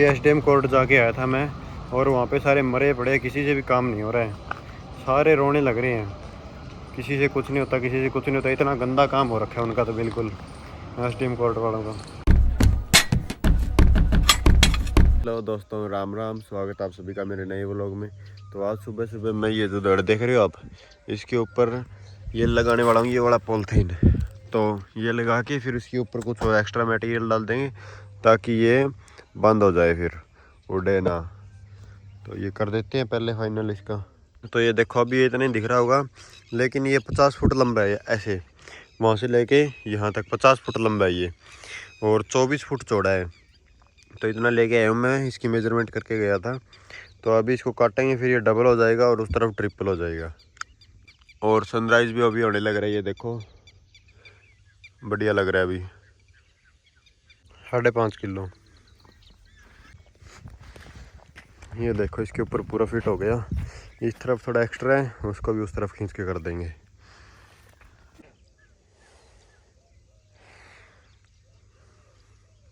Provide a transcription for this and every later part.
SDM court जाके आया था मैं, और वहाँ पे सारे मरे पड़े, किसी से भी काम नहीं हो रहा है, सारे रोने लग रहे हैं, किसी से कुछ नहीं होता, किसी से कुछ नहीं होता, इतना गंदा काम हो रखा है उनका तो बिल्कुल एसडीएम कोर्ट वालों का। हेलो दोस्तों, राम राम, स्वागत आप सभी का मेरे नए व्लॉग में। तो आज सुबह सुबह मैं ये जो दड़ देख रहे हो आप, इसके ऊपर ये लगाने वाला हूँ, ये वाला पॉलिथीन। तो ये लगा के फिर इसके ऊपर कुछ एक्स्ट्रा मटेरियल डाल देंगे ताकि ये बंद हो जाए, फिर उड़े ना। तो ये कर देते हैं पहले फाइनल इसका। तो ये देखो अभी ये इतना ही दिख रहा होगा, लेकिन ये 50 फुट लंबा है ऐसे, वहाँ से लेके यहाँ तक 50 फुट लंबा है ये, और 24 फुट चौड़ा है। तो इतना लेके आया हूँ मैं, इसकी मेजरमेंट करके गया था। तो अभी इसको काटेंगे, फिर ये डबल हो जाएगा और उस तरफ ट्रिपल हो जाएगा। और सनराइज़ भी अभी होने लग रहा है, ये देखो बढ़िया लग रहा है। अभी 5.5 किलो, ये देखो इसके ऊपर पूरा फिट हो गया। इस तरफ थोड़ा एक्स्ट्रा है, उसको भी उस तरफ खींच के कर देंगे।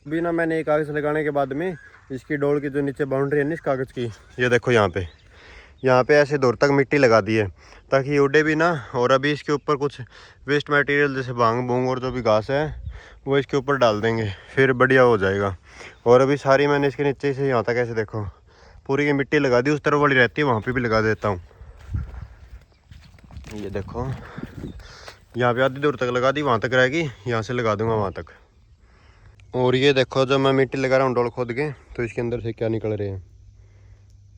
अभी ना मैंने एक कागज़ लगाने के बाद में इसकी डोल की जो नीचे बाउंड्री है ना इस कागज़ की, ये देखो यहाँ पे ऐसे दूर तक मिट्टी लगा दी है ताकि ये उड़े भी ना। और अभी इसके ऊपर कुछ वेस्ट मटेरियल जैसे भांग भूंग और जो भी घास है वो इसके ऊपर डाल देंगे, फिर बढ़िया हो जाएगा। और अभी सारी मैंने इसके नीचे से यहाँ तक ऐसे देखो पूरी की मिट्टी लगा दी, उस तरफ वाली रहती है वहाँ पे भी लगा देता हूँ। ये देखो यहाँ पे आधी दूर तक लगा दी, वहाँ तक रहेगी, यहाँ से लगा दूंगा वहाँ तक। और ये देखो जब मैं मिट्टी लगा रहा हूँ डोल खोद के, तो इसके अंदर से क्या निकल रहे हैं,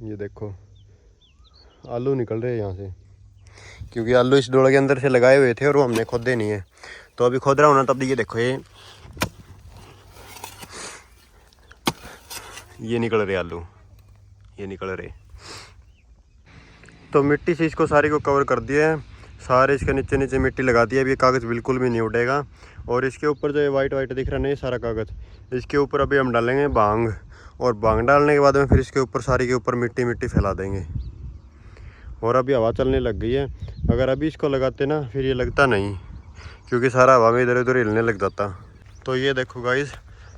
ये देखो आलू निकल रहे हैं यहाँ से, क्योंकि आलू इस डोल के अंदर से लगाए हुए थे और वो हमने खोदे नहीं है। तो अभी खोद रहा हूँ ना, तब ये देखो ये निकल रहे आलू, ये निकल रहे। तो मिट्टी से इसको सारी को कवर कर दिया है, सारे इसके नीचे नीचे मिट्टी लगा दी है। अभी ये कागज़ बिल्कुल भी नहीं उड़ेगा। और इसके ऊपर जो ये वाइट वाइट दिख रहा है ना, ये सारा कागज़, इसके ऊपर अभी हम डालेंगे भांग। और भांग डालने के बाद में फिर इसके ऊपर सारी के ऊपर मिट्टी मिट्टी फैला देंगे। और अभी हवा चलने लग गई है, अगर अभी इसको लगाते ना फिर ये लगता नहीं, क्योंकि सारा हवा में इधर उधर हिलने लग जाता। तो ये देखो गाइस,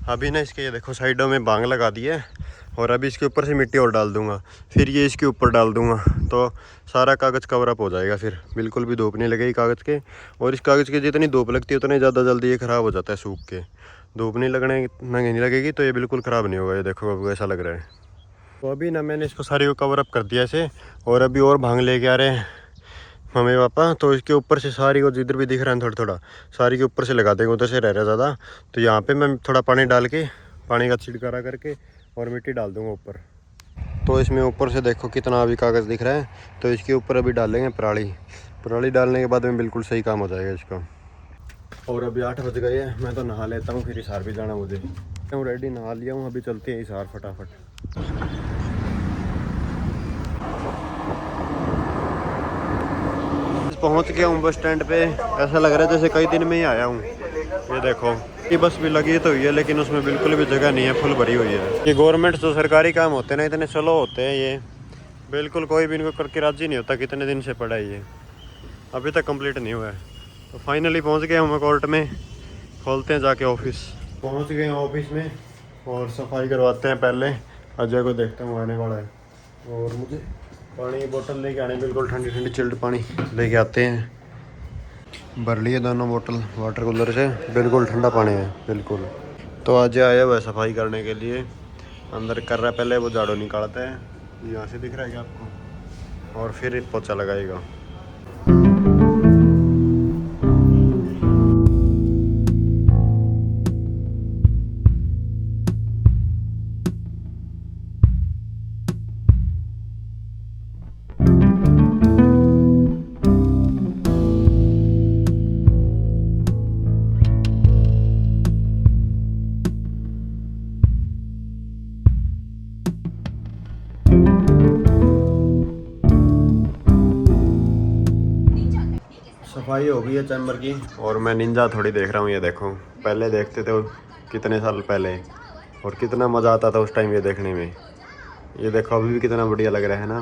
अभी ना इसके ये देखो साइडों में भांग लगा दी है, और अभी इसके ऊपर से मिट्टी और डाल दूंगा, फिर ये इसके ऊपर डाल दूंगा, तो सारा कागज़ कवर अप हो जाएगा, फिर बिल्कुल भी धूप नहीं लगेगी कागज़ के। और इस कागज़ की जितनी धूप लगती है उतनी ज़्यादा जल्दी ये ख़राब हो जाता है सूख के। धूप नहीं नहीं लगेगी तो ये बिल्कुल ख़राब नहीं होगा। ये देखो अब ऐसा लग रहा है। तो अभी ना मैंने इसको सारी को कवर अप कर दिया ऐसे, और अभी और भांग लेके आ रहे हैं मम्मी पापा। तो इसके ऊपर से सारी को जिधर भी दिख रहा है थोड़ा थोड़ा सारी के ऊपर से लगा देंगे, उधर से रह रहा है ज़्यादा। तो यहाँ पे मैं थोड़ा पानी डाल के, पानी का छिड़कारा करके और मिट्टी डाल दूँगा ऊपर। तो इसमें ऊपर से देखो कितना अभी कागज़ दिख रहा है। तो इसके ऊपर अभी डालेंगे पराली डालने के बाद में बिल्कुल सही काम हो जाएगा इसका। और अभी 8 बज गए हैं, मैं तो नहा लेता हूँ, फिर हिसार भी जाना मुझे। मैं रेडी नहा लिया हूँ, अभी चलते हैं हिसार फटाफट। पहुंच गया हूँ बस स्टैंड पे, ऐसा लग रहा है जैसे कई दिन में ही आया हूँ। ये देखो ये बस भी लगी तो हुई है, लेकिन उसमें बिल्कुल भी जगह नहीं है, फुल भरी हुई है। ये गवर्नमेंट जो सरकारी काम होते हैं ना, इतने स्लो होते हैं, ये बिल्कुल कोई भी इनको करके राजी नहीं होता। कितने दिन से पड़ा है ये, अभी तक कंप्लीट नहीं हुआ है। तो फाइनली पहुँच गया हूँ मैं कोर्ट में, खोलते हैं जाके ऑफिस। पहुँच गए हैं ऑफिस में और सफाई करवाते हैं पहले। अजय को देखता हूँ आने वाला है, और मुझे पानी की बोतल लेके आने, बिल्कुल ठंडी ठंडी चिल्ड पानी लेके आते हैं। भर लिए दोनों बोतल वाटर कूलर से, बिल्कुल ठंडा पानी है बिल्कुल। तो आज आया हुआ है सफाई करने के लिए, अंदर कर रहा है, पहले वो झाड़ू निकालता है, यहाँ से दिख रहा है क्या आपको, और फिर पोछा लगाएगा। सफाई हो गई है चैम्बर की, और मैं निंजा थोड़ी देख रहा हूँ। ये देखो पहले देखते थे कितने साल पहले, और कितना मज़ा आता था उस टाइम ये देखने में। ये देखो अभी भी कितना बढ़िया लग रहा है ना।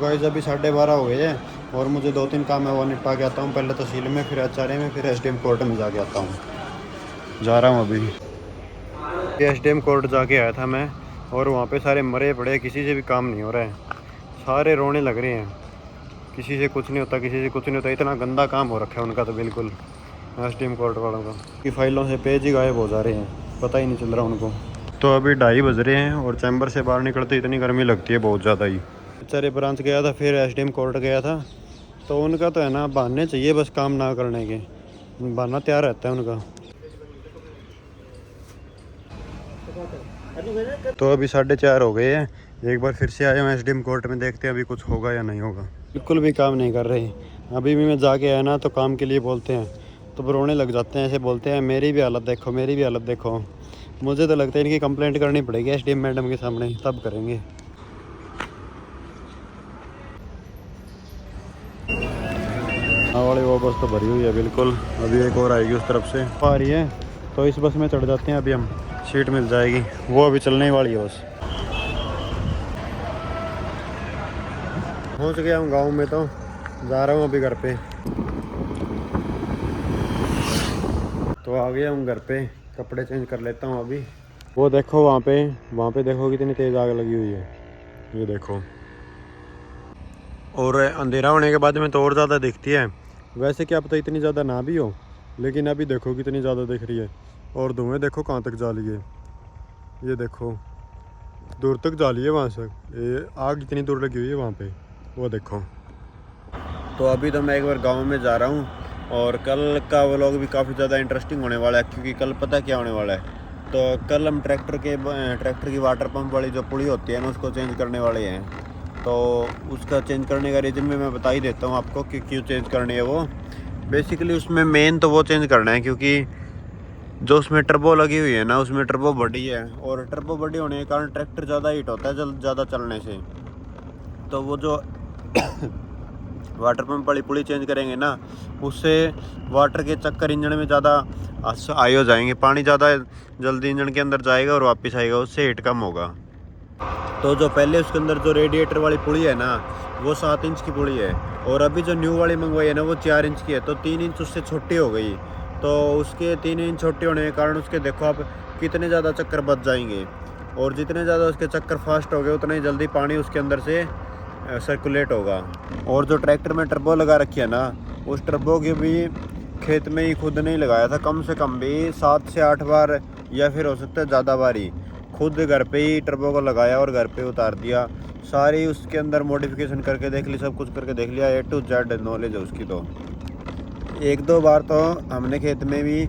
गाइस अभी 12:30 हो गए हैं, और मुझे 2-3 काम है वो निपटा के आता हूँ। पहले तहसील में, फिर एचआरए में, फिर एसडीएम कोर्ट में जाके आता हूँ। जा रहा हूँ अभी। एसडीएम कोर्ट जाके आया था मैं, और वहाँ पे सारे मरे पड़े, किसी से भी काम नहीं हो रहा है, सारे रोने लग रहे हैं, किसी से कुछ नहीं होता, किसी से कुछ नहीं होता। इतना गंदा काम हो रखा है उनका तो बिल्कुल, एसडीएम कोर्ट वालों का, कि फाइलों से पेज ही गायब हो जा रहे हैं, पता ही नहीं चल रहा उनको। तो अभी 2:30 बज रहे हैं और चैम्बर से बाहर निकलते इतनी गर्मी लगती है बहुत ज़्यादा ही। बेचारे ब्रांच गया था, फिर एसडीएम कोर्ट गया था, तो उनका तो है ना बहाने चाहिए बस काम ना करने के, बहाना तैयार रहता है उनका। तो अभी 4:30 हो गए हैं, एक बार फिर से आया हूँ एसडीएम कोर्ट में, देखते हैं अभी कुछ होगा या नहीं होगा। बिल्कुल भी काम नहीं कर रहे। अभी भी मैं जाके आया ना, तो काम के लिए बोलते हैं तो रोने लग जाते हैं, ऐसे बोलते हैं मेरी भी हालत देखो, मेरी भी हालत देखो। मुझे तो लगता है इनकी कंप्लेंट करनी पड़ेगी एसडीएम मैडम के सामने, तब करेंगे। वाली वो बस तो भरी हुई है बिल्कुल, अभी एक और आएगी उस तरफ से आ रही है, तो इस बस में चढ़ जाते हैं, अभी हम सीट मिल जाएगी, वो अभी चलने ही वाली है बस। पहुंच गया हूँ गांव में, तो जा रहा हूँ अभी घर पे। तो आ गया हूँ घर पे, कपड़े चेंज कर लेता हूँ अभी। वो देखो वहाँ पे देखो कितनी तेज़ आग लगी हुई है, ये देखो। और अंधेरा होने के बाद में तो और ज़्यादा दिखती है, वैसे क्या पता इतनी ज़्यादा ना भी हो, लेकिन अभी देखो कितनी ज़्यादा दिख रही है। और धुएँ देखो कहाँ तक जा रही है, ये देखो दूर तक जा रही है, वहाँ से ये आग इतनी दूर लगी हुई है वहाँ पे, वो देखो। तो अभी तो मैं एक बार गांव में जा रहा हूँ, और कल का व्लॉग भी काफ़ी ज़्यादा इंटरेस्टिंग होने वाला है, क्योंकि कल पता क्या होने वाला है। तो कल हम ट्रैक्टर की वाटर पंप वाली जो पुली होती है ना, उसको चेंज करने वाले हैं। तो उसका चेंज करने का रीज़न भी मैं बता ही देता हूँ आपको कि क्यों चेंज करनी है वो। बेसिकली उसमें मेन तो वो चेंज करना है क्योंकि जो उसमें टर्बो लगी हुई है ना, उसमें टर्बो बड़ी है, और टर्बो बड़ी होने के कारण ट्रैक्टर ज़्यादा हीट होता है ज़्यादा चलने से। तो वो जो वाटर पंप वाली पुली चेंज करेंगे ना, उससे वाटर के चक्कर इंजन में ज़्यादा हाई हो जाएंगे, पानी ज़्यादा जल्दी इंजन के अंदर जाएगा और वापस आएगा, उससे हीट कम होगा। तो जो पहले उसके अंदर जो रेडिएटर वाली पुली है ना, वो 7 इंच की पुली है, और अभी जो न्यू वाली मंगवाई है ना, वो 4 इंच की है, तो 3 इंच उससे छोटी हो गई। तो उसके 3 इंच छोटे होने के कारण उसके देखो आप कितने ज़्यादा चक्कर बच जाएंगे, और जितने ज़्यादा उसके चक्कर फास्ट हो गए उतना ही जल्दी पानी उसके अंदर से सर्कुलेट होगा। और जो ट्रैक्टर में टर्बो लगा रखी है ना, उस टर्बो की भी खेत में ही खुद नहीं लगाया था, कम से कम भी 7 से 8 बार, या फिर हो सकता है ज़्यादा बार ही खुद घर पे ही टर्बो को लगाया और घर पे उतार दिया। सारी उसके अंदर मॉडिफिकेशन करके देख ली, सब कुछ करके देख लिया, A to Z नॉलेज है उसकी। तो 1-2 बार तो हमने खेत में भी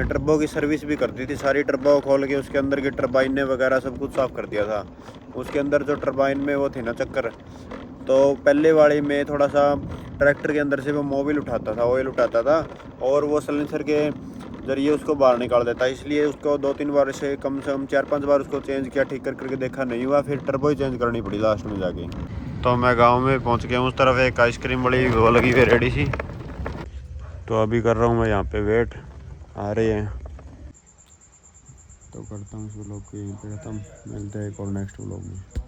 टर्बो की सर्विस भी कर दी थी, सारी टर्बो खोल के उसके अंदर की टर्बाइनें वगैरह सब कुछ साफ़ कर दिया था। उसके अंदर जो टर्बाइन में वो थी ना चक्कर, तो पहले वाली में थोड़ा सा ट्रैक्टर के अंदर से वो मोबिल उठाता था, ऑयल उठाता था, और वो सलेंसर के जरिए उसको बाहर निकाल देता, इसलिए उसको 2-3 बार से कम 4-5 बार उसको चेंज किया, ठीक करके देखा नहीं हुआ, फिर टर्बो ही चेंज करनी पड़ी लास्ट में जाके। तो मैं गांव में पहुंच गया हूँ, उस तरफ एक आइसक्रीम बड़ी वो लगी हुई रेडी सी, तो अभी कर रहा हूँ मैं यहाँ पे वेट, आ रहे हैं। तो करता हूँ इस व्लॉग को यहीं पे ख़त्म, मिलते हैं एक और नेक्स्ट व्लॉग में।